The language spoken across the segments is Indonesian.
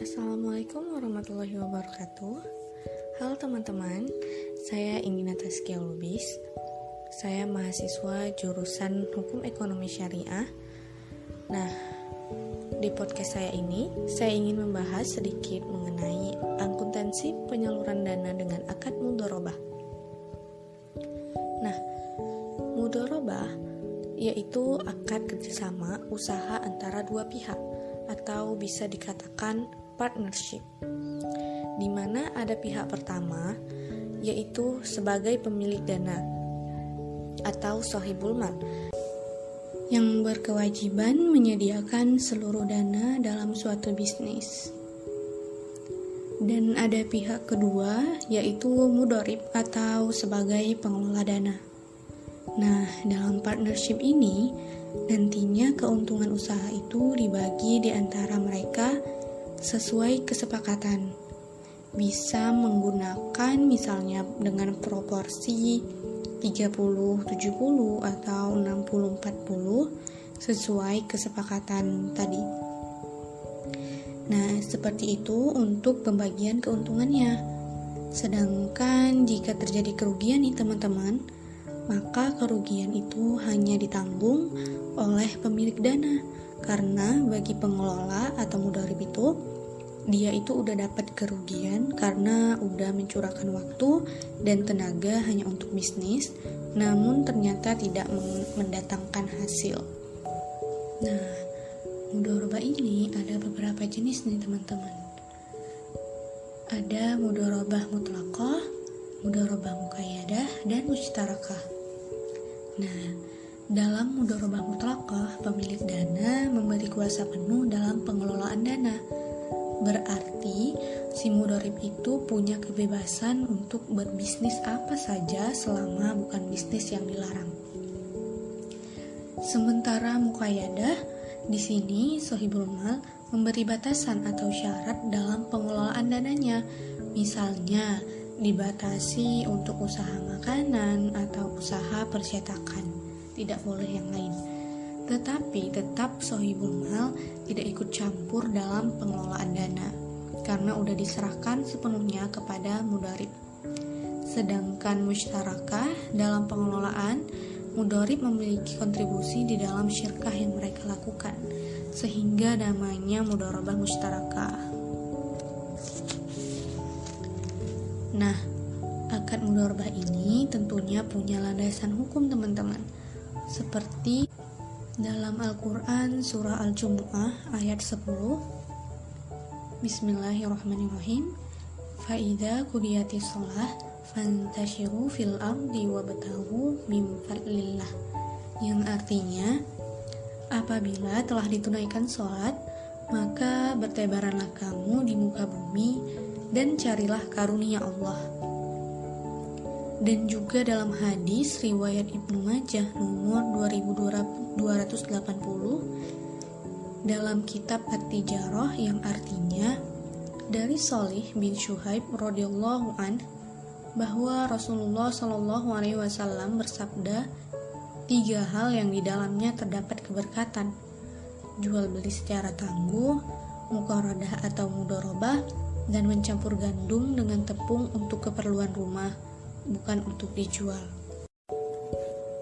Assalamualaikum warahmatullahi wabarakatuh. Halo teman-teman, saya Inginata Taskia Lubis. Saya mahasiswa jurusan Hukum Ekonomi Syariah. Nah, di podcast saya ini, saya ingin membahas sedikit mengenai akuntansi penyaluran dana dengan akad mudharabah. Nah, mudharabah yaitu akad kerjasama usaha antara dua pihak atau bisa dikatakan partnership, di mana ada pihak pertama yaitu sebagai pemilik dana atau shahibul mal yang berkewajiban menyediakan seluruh dana dalam suatu bisnis, dan ada pihak kedua yaitu mudharib atau sebagai pengelola dana. Nah, dalam partnership ini nantinya keuntungan usaha itu dibagi di antara mereka sesuai kesepakatan. Bisa menggunakan misalnya dengan proporsi 30-70 atau 60-40 sesuai kesepakatan tadi. Nah, seperti itu untuk pembagian keuntungannya. Sedangkan jika terjadi kerugian nih teman-teman, maka kerugian itu hanya ditanggung oleh pemilik dana, karena bagi pengelola atau mudharib itu, dia itu udah dapat kerugian karena udah mencurahkan waktu dan tenaga hanya untuk bisnis, namun ternyata tidak mendatangkan hasil. Nah, mudharabah ini ada beberapa jenis nih teman-teman. Ada mudharabah mutlaqah, mudharabah muqayyadah, dan musytarakah. Nah, dalam mudharabah mutlaqah, pemilik dana memberi kuasa penuh dalam pengelolaan dana. Berarti si mudharib itu punya kebebasan untuk berbisnis apa saja selama bukan bisnis yang dilarang. Sementara muqayyadah, di sini shahibul mal memberi batasan atau syarat dalam pengelolaan dananya. Misalnya, dibatasi untuk usaha makanan atau usaha percetakan, tidak boleh yang lain. Tetapi tetap shahibul mal tidak ikut campur dalam pengelolaan dana karena udah diserahkan sepenuhnya kepada mudharib. Sedangkan musyarakah, dalam pengelolaan, mudharib memiliki kontribusi di dalam syirkah yang mereka lakukan, sehingga namanya mudharabah musyarakah. Nah, akad mudharabah ini tentunya punya landasan hukum teman-teman. Seperti dalam Al-Quran surah Al-Jumu'ah ayat 10, Bismillahirrahmanirrahim, Fa'idha qudiyatis sholah fantashiru fil ardi wabtaghu min fadlillah, yang artinya, apabila telah ditunaikan sholat, maka bertebaranlah kamu di muka bumi dan carilah karunia Allah. Dan juga dalam hadis riwayat Ibnu Majah nomor 2280 dalam kitab At-Tijarah, yang artinya dari Shalih bin Syuhaib radhiyallahu an, bahwa Rasulullah Shallallahu alaihi wasallam bersabda, 3 hal yang di dalamnya terdapat keberkatan: jual beli secara tangguh, muqaradah atau mudharabah, dan mencampur gandum dengan tepung untuk keperluan rumah, bukan untuk dijual.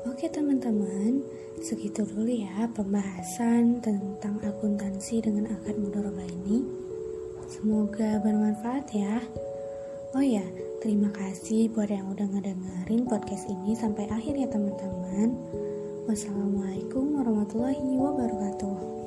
Oke teman-teman, segitu dulu ya pembahasan tentang akuntansi dengan akad mudharabah ini. Semoga bermanfaat ya. Oh ya, terima kasih buat yang udah ngedengerin podcast ini sampai akhir ya teman-teman. Wassalamualaikum warahmatullahi wabarakatuh.